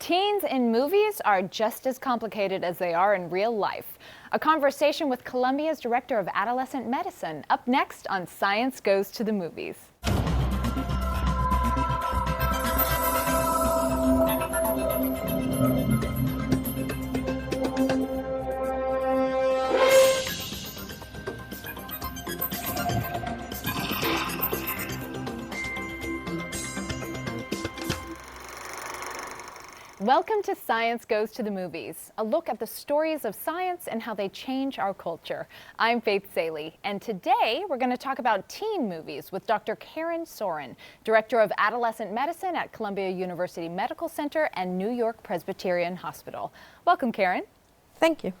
Teens in movies are just as complicated as they are in real life. A conversation with Columbia's Director of Adolescent Medicine, up next on Science Goes to the Movies. Welcome to Science Goes to the Movies, a look at the stories of science and how they change our culture. I'm Faith Salie, and today we're going to talk about teen movies with Dr. Karen Soren, Director of Adolescent Medicine at Columbia University Medical Center and New York Presbyterian Hospital. Welcome, Karen. Thank you.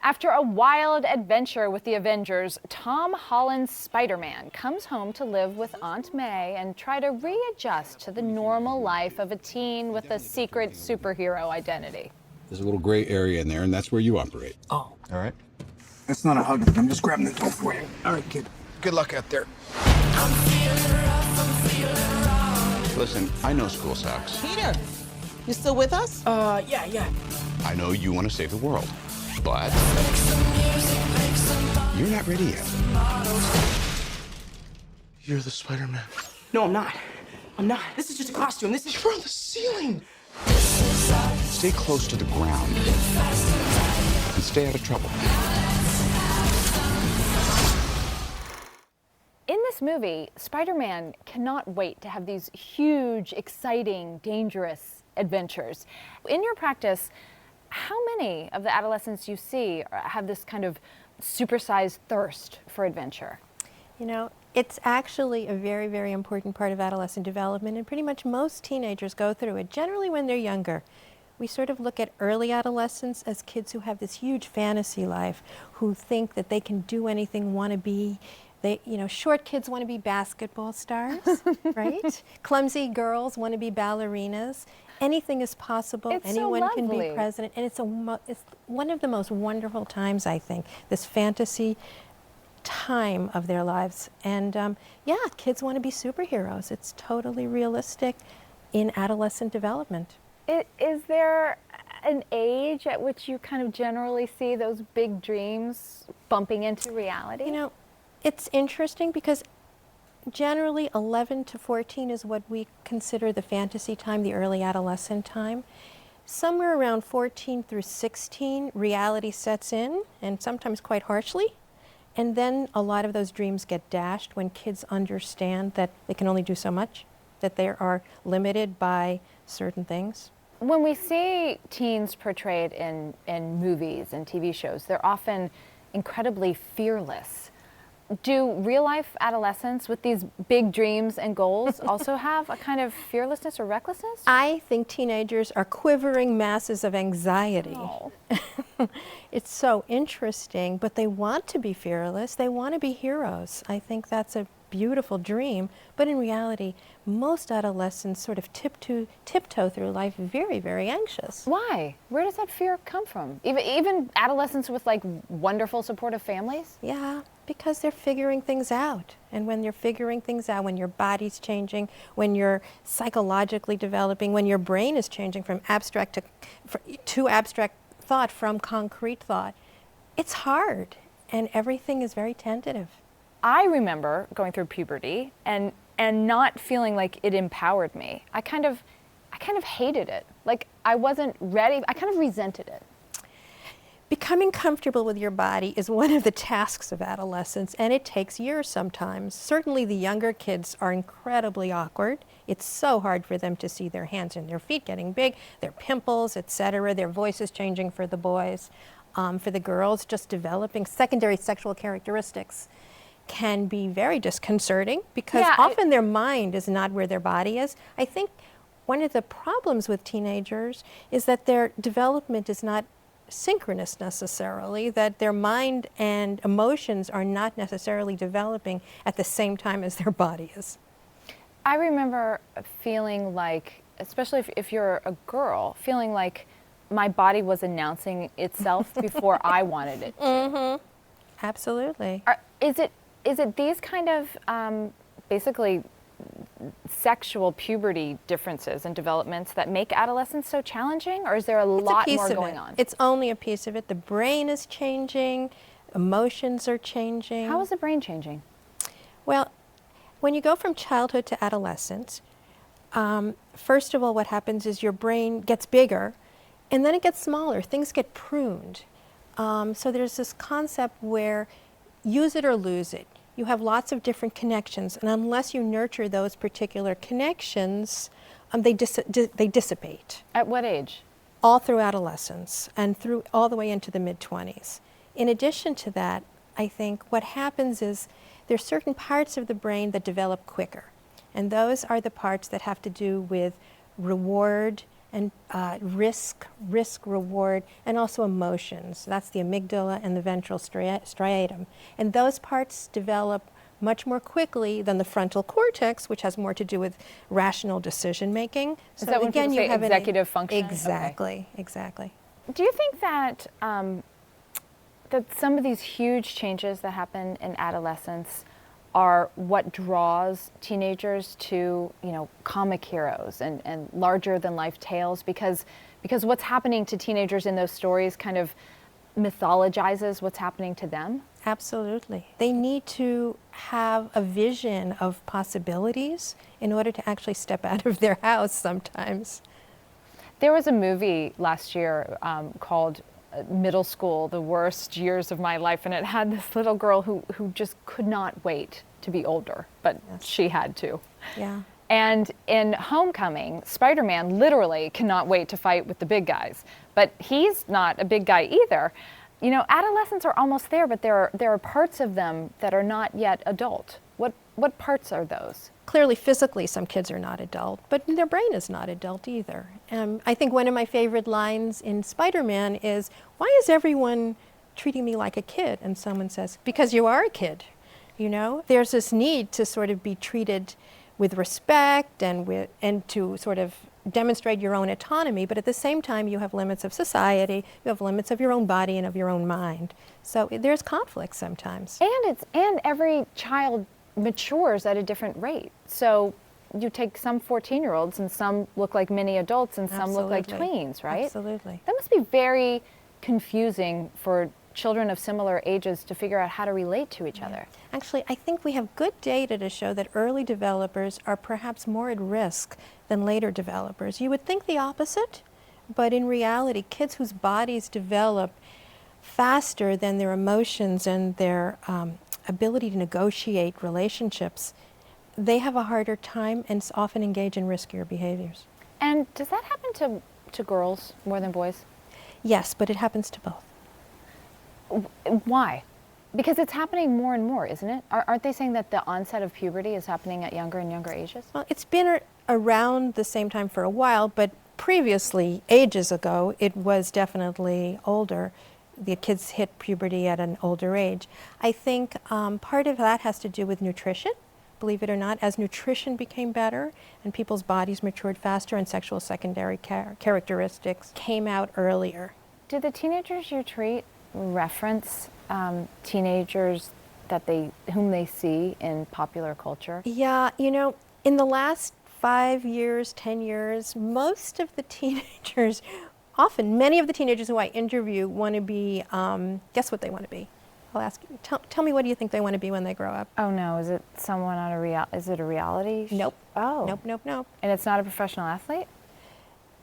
After a wild adventure with the Avengers, Tom Holland's Spider-Man comes home to live with Aunt May and try to readjust to the normal life of a teen with a secret superhero identity. There's a little gray area in there, and that's where you operate. Oh, all right. That's not a hug. I'm just grabbing the door for you. All right, kid. Good luck out there. Listen, I know school sucks. Peter, you still with us? Yeah. I know you want to save the world, but you're not ready yet. You're the Spider-Man. No, I'm not. I'm not. This is just a costume. This is You're on the ceiling. Stay close to the ground and stay out of trouble. In this movie, Spider-Man cannot wait to have these huge, exciting, dangerous adventures. In your practice, how many of the adolescents you see have this kind of supersized thirst for adventure? You know, it's actually a very, very important part of adolescent development, and pretty much most teenagers go through it, generally when they're younger. We sort of look at early adolescents as kids who have this huge fantasy life, who think that they can do anything, want to be. Short kids want to be basketball stars, right? Clumsy girls want to be ballerinas. Anything is possible. It's Anyone so can be lovely. president. And it's one of the most wonderful times, I think, this fantasy time of their lives. And kids want to be superheroes. It's totally realistic in adolescent development. Is there an age at which you kind of generally see those big dreams bumping into reality? You know, it's interesting because generally 11 to 14 is what we consider the fantasy time, the early adolescent time. Somewhere around 14 through 16, reality sets in, and sometimes quite harshly. And then a lot of those dreams get dashed when kids understand that they can only do so much, that they are limited by certain things. When we see teens portrayed in movies and TV shows, they're often incredibly fearless. Do real-life adolescents with these big dreams and goals also have a kind of fearlessness or recklessness? I think teenagers are quivering masses of anxiety. Oh. It's so interesting, but they want to be fearless. They want to be heroes. I think that's a beautiful dream, but in reality, most adolescents sort of tiptoe through life very, very anxious. Why? Where does that fear come from? Even adolescents with like wonderful supportive families? Yeah, because they're figuring things out. And when they're figuring things out, when your body's changing, when you're psychologically developing, when your brain is changing from abstract to abstract thought, from concrete thought, it's hard, and everything is very tentative. I remember going through puberty and not feeling like it empowered me. I kind of hated it. Like I wasn't ready. I kind of resented it. Becoming comfortable with your body is one of the tasks of adolescence, and it takes years sometimes. Certainly the younger kids are incredibly awkward. It's so hard for them to see their hands and their feet getting big, their pimples, etc., their voices changing for the boys. For the girls, just developing secondary sexual characteristics can be very disconcerting because often their mind is not where their body is. I think one of the problems with teenagers is that their development is not synchronous necessarily, that their mind and emotions are not necessarily developing at the same time as their body is. I remember feeling like, especially if you're a girl, feeling like my body was announcing itself before I wanted it to. Mm-hmm. Absolutely. Is it these kind of basically sexual puberty differences and developments that make adolescence so challenging, or is there a lot more going on? It's only a piece of it. The brain is changing, emotions are changing. How is the brain changing? Well, when you go from childhood to adolescence, first of all, what happens is your brain gets bigger, and then it gets smaller. Things get pruned. So there's this concept where use it or lose it. You have lots of different connections, and unless you nurture those particular connections, they dissipate. At what age? All through adolescence and through all the way into the mid-20s. In addition to that, I think what happens is there's certain parts of the brain that develop quicker, and those are the parts that have to do with reward and risk, reward, and also emotions. That's the amygdala and the ventral striatum. And those parts develop much more quickly than the frontal cortex, which has more to do with rational decision making. Is that when people say executive function? Exactly, exactly. Do you think that that some of these huge changes that happen in adolescence are what draws teenagers to, comic heroes and larger than life tales, because what's happening to teenagers in those stories kind of mythologizes what's happening to them? Absolutely. They need to have a vision of possibilities in order to actually step out of their house sometimes. There was a movie last year called Middle School, The Worst Years of My Life, and it had this little girl who just could not wait to be older, but Yes. she had to. Yeah. And in Homecoming, Spider-Man literally cannot wait to fight with the big guys, but he's not a big guy either. Adolescents are almost there, but there are parts of them that are not yet adult. What parts are those? Clearly, physically, some kids are not adult, but their brain is not adult either. I think one of my favorite lines in Spider-Man is, "Why is everyone treating me like a kid?" And someone says, "Because you are a kid." There's this need to sort of be treated with respect and to sort of demonstrate your own autonomy, but at the same time, you have limits of society, you have limits of your own body and of your own mind. So there's conflict sometimes. And every child matures at a different rate. So you take some 14-year-olds and some look like mini adults and some look like tweens, right? Absolutely. That must be very confusing for children of similar ages to figure out how to relate to each other. Actually, I think we have good data to show that early developers are perhaps more at risk than later developers. You would think the opposite, but in reality, kids whose bodies develop faster than their emotions and their ability to negotiate relationships, they have a harder time and often engage in riskier behaviors. And does that happen to girls more than boys? Yes, but it happens to both. Why? Because it's happening more and more, isn't it? Aren't they saying that the onset of puberty is happening at younger and younger ages? Well, it's been around the same time for a while, but previously, ages ago, it was definitely older. The kids hit puberty at an older age. I think part of that has to do with nutrition. Believe it or not, as nutrition became better and people's bodies matured faster and sexual secondary characteristics came out earlier. Do the teenagers you treat reference teenagers whom they see in popular culture? Yeah, in the last 5 years, 10 years, most of the teenagers, many of the teenagers who I interview want to be, guess what they want to be? I'll ask you, tell me, what do you think they want to be when they grow up? Oh no, is it someone on is it a reality show? Nope. Oh. Nope. And it's not a professional athlete?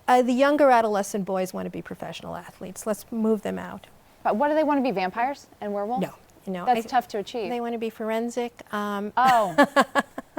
The younger adolescent boys want to be professional athletes. Let's move them out. But what do they want to be, vampires and werewolves? No. That's tough to achieve. They want to be forensic. Right.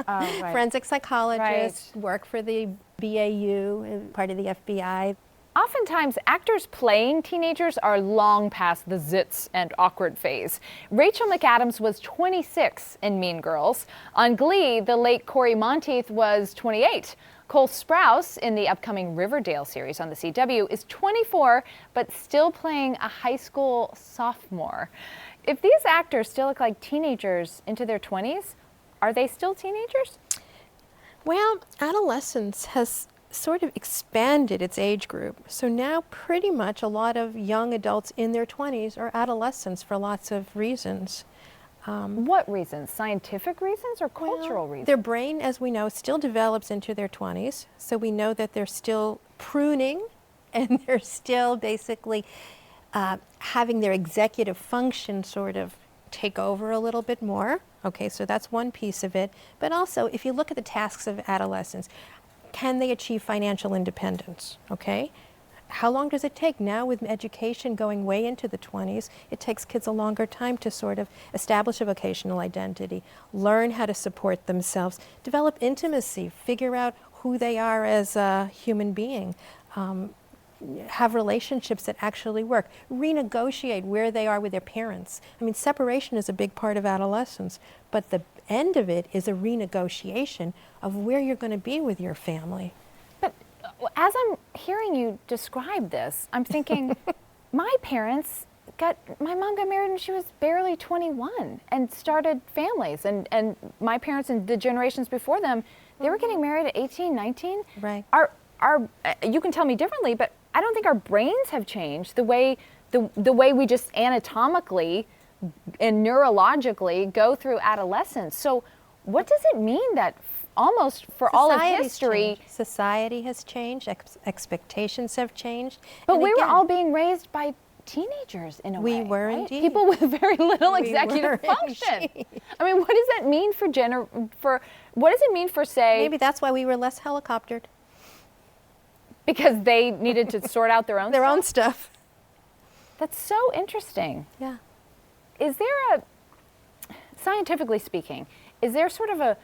Forensic psychologists, work for the BAU, part of the FBI. Oftentimes, actors playing teenagers are long past the zits and awkward phase. Rachel McAdams was 26 in Mean Girls. On Glee, the late Corey Monteith was 28. Cole Sprouse in the upcoming Riverdale series on the CW is 24, but still playing a high school sophomore. If these actors still look like teenagers into their 20s, are they still teenagers? Well, adolescence has sort of expanded its age group. So now pretty much a lot of young adults in their 20s are adolescents for lots of reasons. What reasons? Scientific reasons or cultural Well, reasons? their brain, as we know, still develops into their 20s. So we know that they're still pruning and they're still basically having their executive function sort of take over a little bit more. Okay, so that's one piece of it. But also, if you look at the tasks of adolescents, can they achieve financial independence? Okay? How long does it take? Now with education going way into the 20s, it takes kids a longer time to sort of establish a vocational identity, learn how to support themselves, develop intimacy, figure out who they are as a human being, have relationships that actually work, renegotiate where they are with their parents. I mean, separation is a big part of adolescence, but the end of it is a renegotiation of where you're going to be with your family. But as I'm hearing you describe this, I'm thinking, my mom got married when she was barely 21 and started families. And my parents and the generations before them, they were getting married at 18, 19. Right. You can tell me differently, but I don't think our brains have changed the way we just anatomically and neurologically go through adolescence. So what does it mean that almost for all of Society's history, changed. Society has changed, expectations have changed. but And we were again, all being raised by teenagers in a way. We were right? indeed. People with very little We executive were function. indeed. I mean, what does that mean what does it mean for, say, maybe that's why we were less helicoptered. because they needed to sort out their own Their stuff? own stuff. That's so interesting. Yeah. Is there scientifically speaking, is there sort of a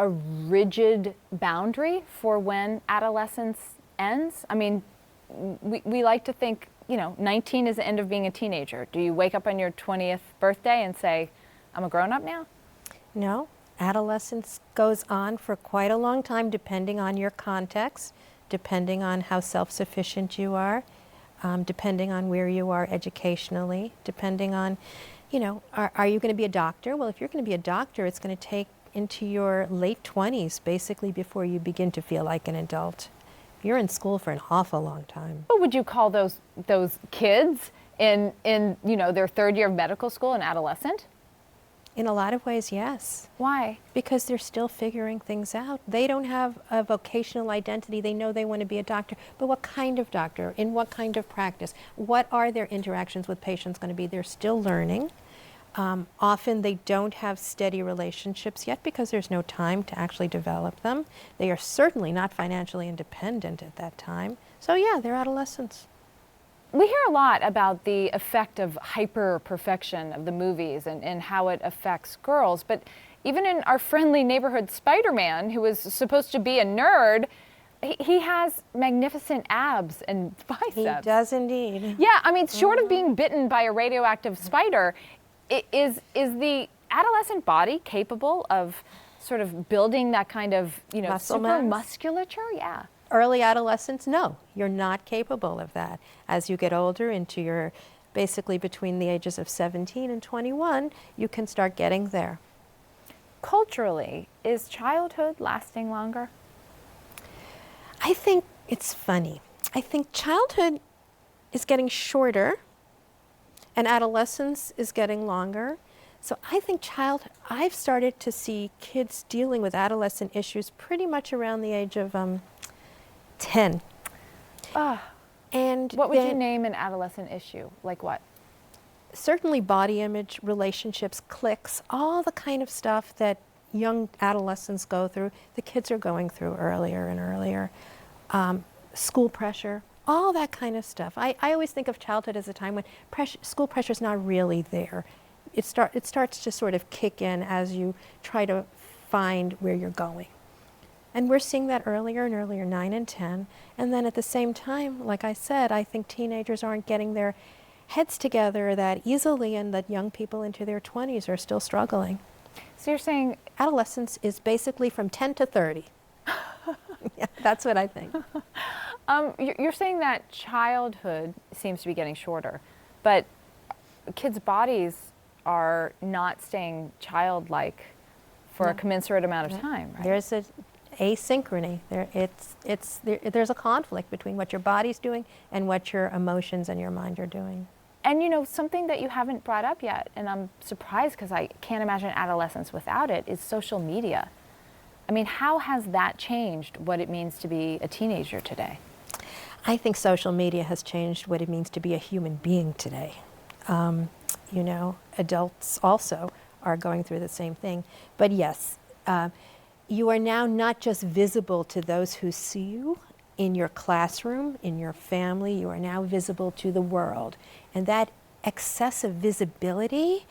rigid boundary for when adolescence ends? I mean, we like to think, 19 is the end of being a teenager. Do you wake up on your 20th birthday and say, I'm a grown-up now? No, adolescence goes on for quite a long time depending on your context, depending on how self-sufficient you are, depending on where you are educationally, depending on, are you going to be a doctor? Well, if you're going to be a doctor, it's going to take into your late 20s basically before you begin to feel like an adult. You're in school for an awful long time. What would you call those kids in their third year of medical school an adolescent? In a lot of ways, yes. Why? Because they're still figuring things out. They don't have a vocational identity. They know they want to be a doctor, but what kind of doctor? In what kind of practice? What are their interactions with patients going to be? They're still learning. Often they don't have steady relationships yet because there's no time to actually develop them. They are certainly not financially independent at that time. So yeah, they're adolescents. We hear a lot about the effect of hyper-perfection of the movies and how it affects girls, but even in our friendly neighborhood Spider-Man, who is supposed to be a nerd, he has magnificent abs and biceps. He does indeed. Yeah, I mean, short of being bitten by a radioactive spider, is the adolescent body capable of sort of building that kind of, Muscle super mass? musculature? Yeah. Early adolescence, no, you're not capable of that. As you get older into your, basically between the ages of 17 and 21, you can start getting there. Culturally, is childhood lasting longer? I think it's funny. I think childhood is getting shorter and adolescence is getting longer. So I think I've started to see kids dealing with adolescent issues pretty much around the age of 10. And What would you then name an adolescent issue? Like what? certainly body image, relationships, cliques, all the kind of stuff that young adolescents go through, the kids are going through earlier and earlier. School pressure, all that kind of stuff. I always think of childhood as a time when school pressure is not really there. It starts to sort of kick in as you try to find where you're going. And we're seeing that earlier and earlier, 9 and 10. And then at the same time, like I said, I think teenagers aren't getting their heads together that easily, and that young people into their 20s are still struggling. So you're saying Adolescence is basically from 10 to 30. Yeah, that's what I think. you're saying that childhood seems to be getting shorter, but kids' bodies are not staying childlike for a commensurate amount of time, right? There's an asynchrony. There's a conflict between what your body's doing and what your emotions and your mind are doing. And you know, something that you haven't brought up yet, and I'm surprised because I can't imagine adolescence without it, is social media. I mean, how has that changed what it means to be a teenager today? I think social media has changed what it means to be a human being today. You know, adults also are going through the same thing. But yes, you are now not just visible to those who see you in your classroom, in your family, you are now visible to the world. And that excessive visibility,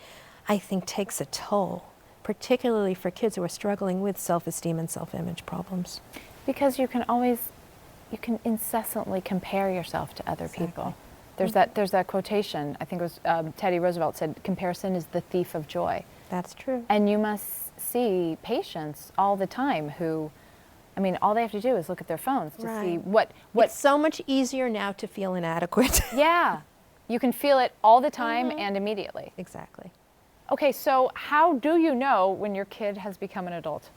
I think, takes a toll, particularly for kids who are struggling with self-esteem and self-image problems. Because you can incessantly compare yourself to other people. There's that quotation, I think it was Teddy Roosevelt said, comparison is the thief of joy. That's true. And you must see patients all the time who, I mean, all they have to do is look at their phones to see what. It's so much easier now to feel inadequate. Yeah, you can feel it all the time and immediately. Exactly. Okay, so how do you know when your kid has become an adult?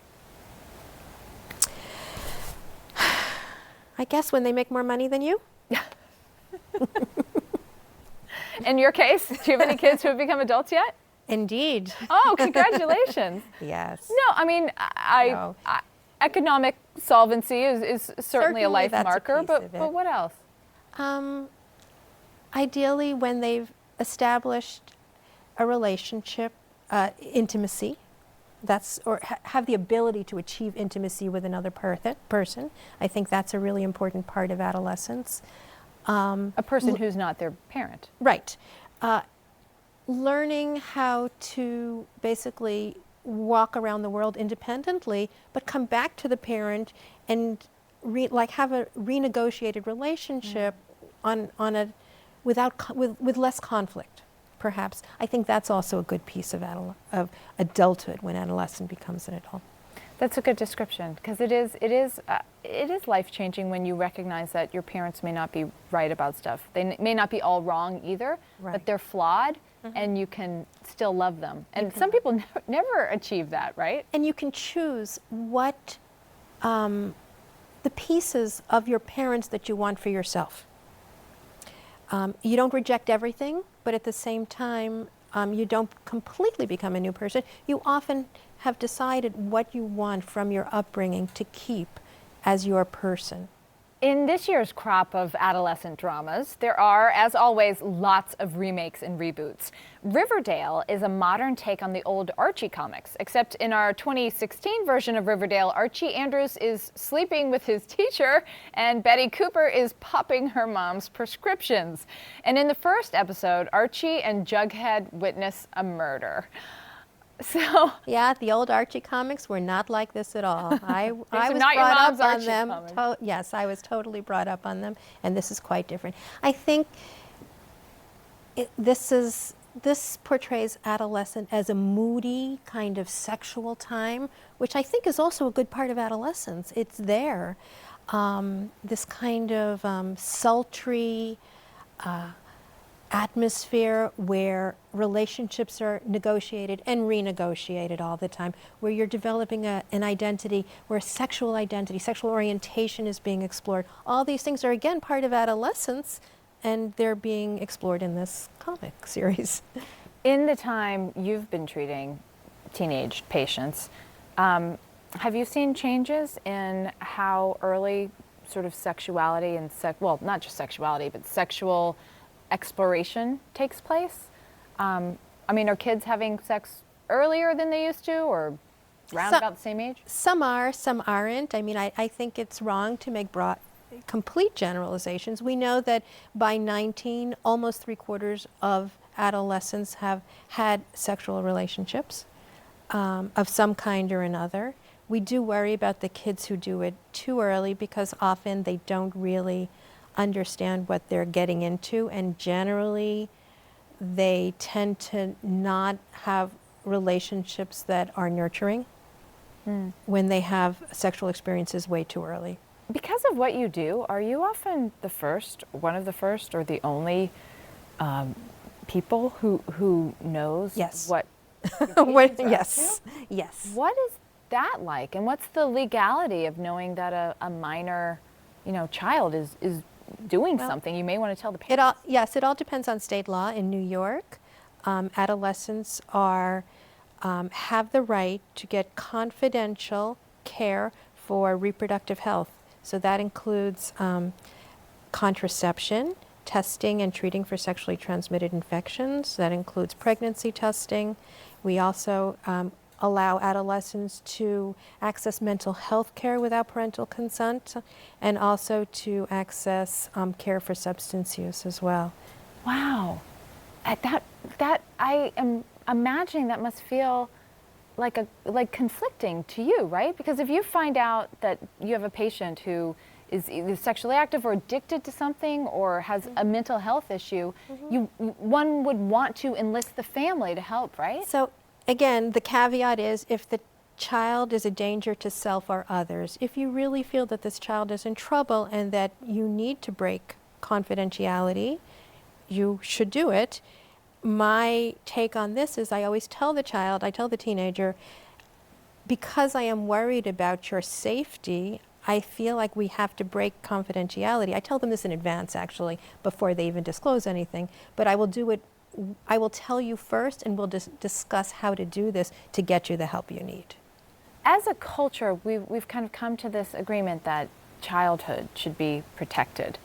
I guess when they make more money than you. In your case, do you have any kids who have become adults yet? Indeed. Oh, congratulations. Yes. No, I mean, No. economic solvency is certainly a life that's a marker, piece but of it. what else? Ideally, when they've established a relationship, intimacy, have the ability to achieve intimacy with another person. I think that's a really important part of adolescence. A person who's not their parent. Right. Learning how to basically walk around the world independently, but come back to the parent and have a renegotiated relationship with less conflict, perhaps. I think that's also a good piece of adulthood when adolescent becomes an adult. That's a good description because it is life-changing when you recognize that your parents may not be right about stuff. They may not be all wrong either, but they're flawed, and you can still love them. And some people never achieve that, right? And you can choose what the pieces of your parents that you want for yourself. You don't reject everything, but at the same time, you don't completely become a new person. You often have decided what you want from your upbringing to keep as your person. In this year's crop of adolescent dramas, there are, as always, lots of remakes and reboots. Riverdale is a modern take on the old Archie comics, except in our 2016 version of Riverdale, Archie Andrews is sleeping with his teacher, and Betty Cooper is popping her mom's prescriptions. And in the first episode, Archie and Jughead witness a murder. So yeah, the old Archie comics were not like this at all. I was not your brought mom's up on Archie them. comics. Yes, I was totally brought up on them, and this is quite different. I think this portrays adolescence as a moody kind of sexual time, which I think is also a good part of adolescence. It's there, this kind of sultry atmosphere where relationships are negotiated and renegotiated all the time, where you're developing an identity, where sexual identity, sexual orientation is being explored. All these things are, again, part of adolescence, and they're being explored in this comic series. in the time you've been treating teenage patients, have you seen changes in how early sort of sexuality and well, not just sexuality, but sexual exploration takes place? I mean, are kids having sex earlier than they used to, or around about the same age? Some are, some aren't. I mean, I think it's wrong to make complete generalizations. We know that by 19, almost 3/4 of adolescents have had sexual relationships of some kind or another. We do worry about the kids who do it too early because often they don't really understand what they're getting into, and generally they tend to not have relationships that are nurturing when they have sexual experiences way too early. Because of what you do, are you often the first, one of the first, or the only people who knows Yes. what your patients are up Yes, to? yes. What is that like, and what's the legality of knowing that a minor, child is doing something, you may want to tell the parents. Yes, it all depends on state law. In New York, adolescents have the right to get confidential care for reproductive health. So that includes contraception, testing and treating for sexually transmitted infections. That includes pregnancy testing. We also allow adolescents to access mental health care without parental consent, and also to access care for substance use as well. Wow. That I am imagining that must feel like conflicting to you, right? Because if you find out that you have a patient who is either sexually active or addicted to something or has a mental health issue, one would want to enlist the family to help, right? So again, the caveat is if the child is a danger to self or others, if you really feel that this child is in trouble and that you need to break confidentiality, you should do it. My take on this is I always tell the child, I tell the teenager, because I am worried about your safety, I feel like we have to break confidentiality. I tell them this in advance, actually, before they even disclose anything, but I will do it. I will tell you first, and we'll discuss how to do this to get you the help you need. As a culture, we've kind of come to this agreement that childhood should be protected.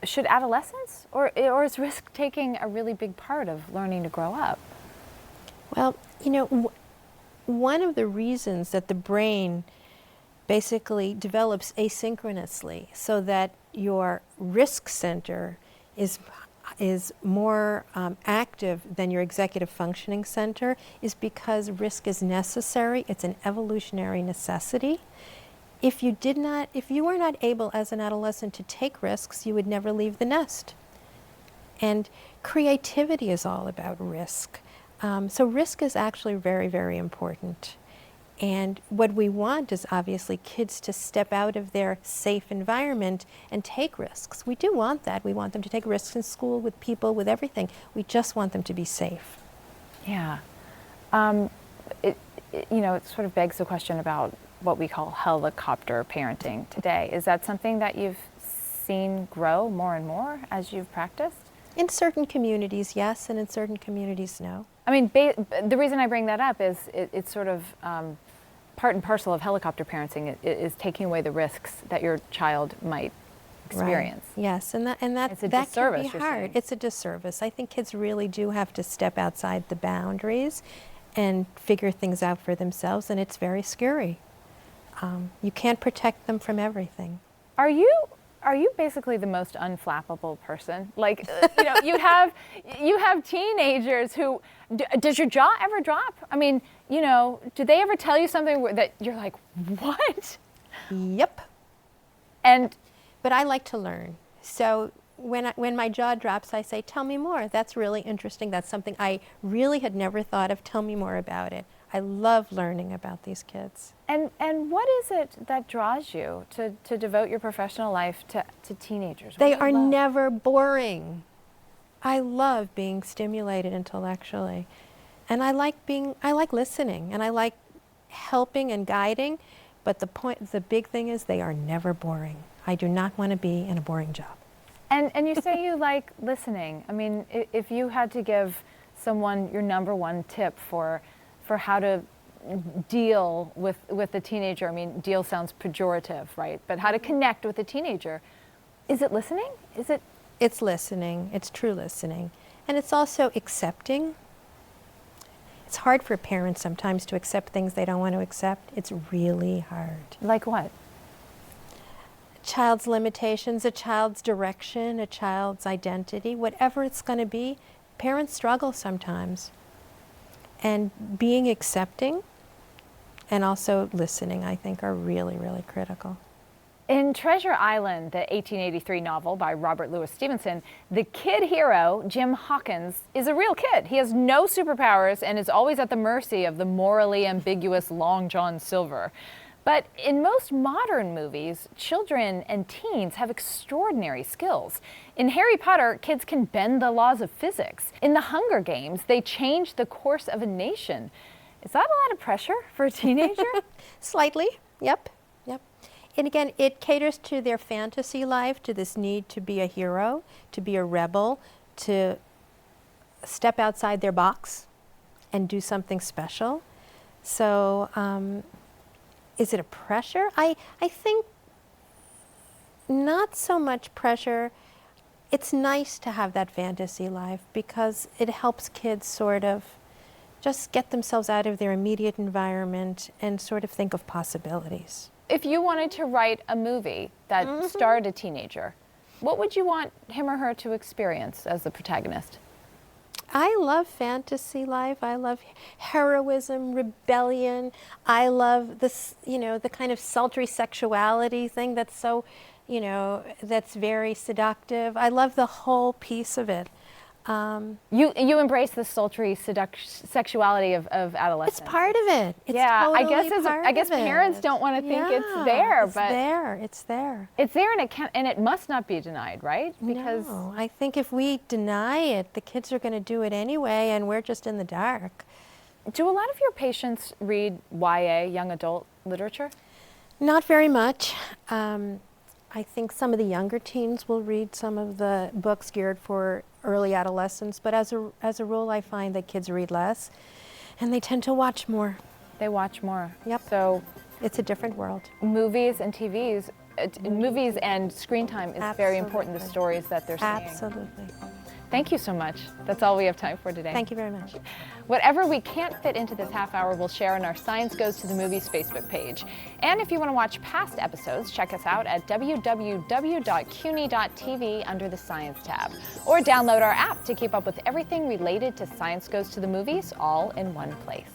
Should adolescence, or is risk-taking a really big part of learning to grow up? Well, you know, one of the reasons that the brain basically develops asynchronously so that your risk center is more active than your executive functioning center is because risk is necessary. It's an evolutionary necessity. If you were not able as an adolescent to take risks, you would never leave the nest. And creativity is all about risk. So risk is actually very, very important. And what we want is obviously kids to step out of their safe environment and take risks. We do want that. We want them to take risks in school, with people, with everything. We just want them to be safe. Yeah. It sort of begs the question about what we call helicopter parenting today. Is that something that you've seen grow more and more as you've practiced? In certain communities, yes, and in certain communities, no. I mean, the reason I bring that up is it's sort of part and parcel of helicopter parenting is taking away the risks that your child might experience. Right. Yes, and that it's a that disservice, can be you're hard. saying. It's a disservice. I think kids really do have to step outside the boundaries and figure things out for themselves, and it's very scary. You can't protect them from everything. Are you basically the most unflappable person? Like, you have teenagers who, does your jaw ever drop? I mean, do they ever tell you something that you're like, what? Yep. But I like to learn. So when my jaw drops, I say, tell me more. That's really interesting. That's something I really had never thought of. Tell me more about it. I love learning about these kids. And what is it that draws you to devote your professional life to teenagers? They are never boring. I love being stimulated intellectually. And I like listening, and I like helping and guiding, but the big thing is they are never boring. I do not want to be in a boring job. And you say you like listening. I mean, if you had to give someone your number one tip for how to deal with the teenager, I mean, deal sounds pejorative, right? But how to connect with the teenager, is it listening? It's listening. It's true listening. And it's also accepting. It's hard for parents sometimes to accept things they don't want to accept. It's really hard. Like what? A child's limitations, a child's direction, a child's identity, whatever it's going to be, parents struggle sometimes. And being accepting and also listening, I think, are really, really critical. In Treasure Island, the 1883 novel by Robert Louis Stevenson, the kid hero, Jim Hawkins, is a real kid. He has no superpowers and is always at the mercy of the morally ambiguous Long John Silver. But in most modern movies, children and teens have extraordinary skills. In Harry Potter, kids can bend the laws of physics. In The Hunger Games, they change the course of a nation. Is that a lot of pressure for a teenager? Slightly, yep. And again, it caters to their fantasy life, to this need to be a hero, to be a rebel, to step outside their box and do something special. So is it a pressure? I think not so much pressure. It's nice to have that fantasy life because it helps kids sort of just get themselves out of their immediate environment and sort of think of possibilities. If you wanted to write a movie that starred a teenager, what would you want him or her to experience as the protagonist? I love fantasy life. I love heroism, rebellion. I love this, the kind of sultry sexuality thing that's so, that's very seductive. I love the whole piece of it. You embrace the sultry sexuality of adolescence. It's part of it. It's yeah, totally I guess parents don't want to think it's there, but it's there. It's there, and it must not be denied, right? Because no, I think if we deny it, the kids are going to do it anyway, and we're just in the dark. Do a lot of your patients read YA, young adult literature? Not very much. I think some of the younger teens will read some of the books geared for early adolescence, but as a rule, I find that kids read less, and they tend to watch more. They watch more. Yep. So it's a different world. movies and TVs, movies and screen time is very important, the Absolutely. stories that they're seeing. Absolutely. Thank you so much. That's all we have time for today. Thank you very much. Whatever we can't fit into this half hour, we'll share on our Science Goes to the Movies Facebook page. And if you want to watch past episodes, check us out at www.cuny.tv under the Science tab. Or download our app to keep up with everything related to Science Goes to the Movies all in one place.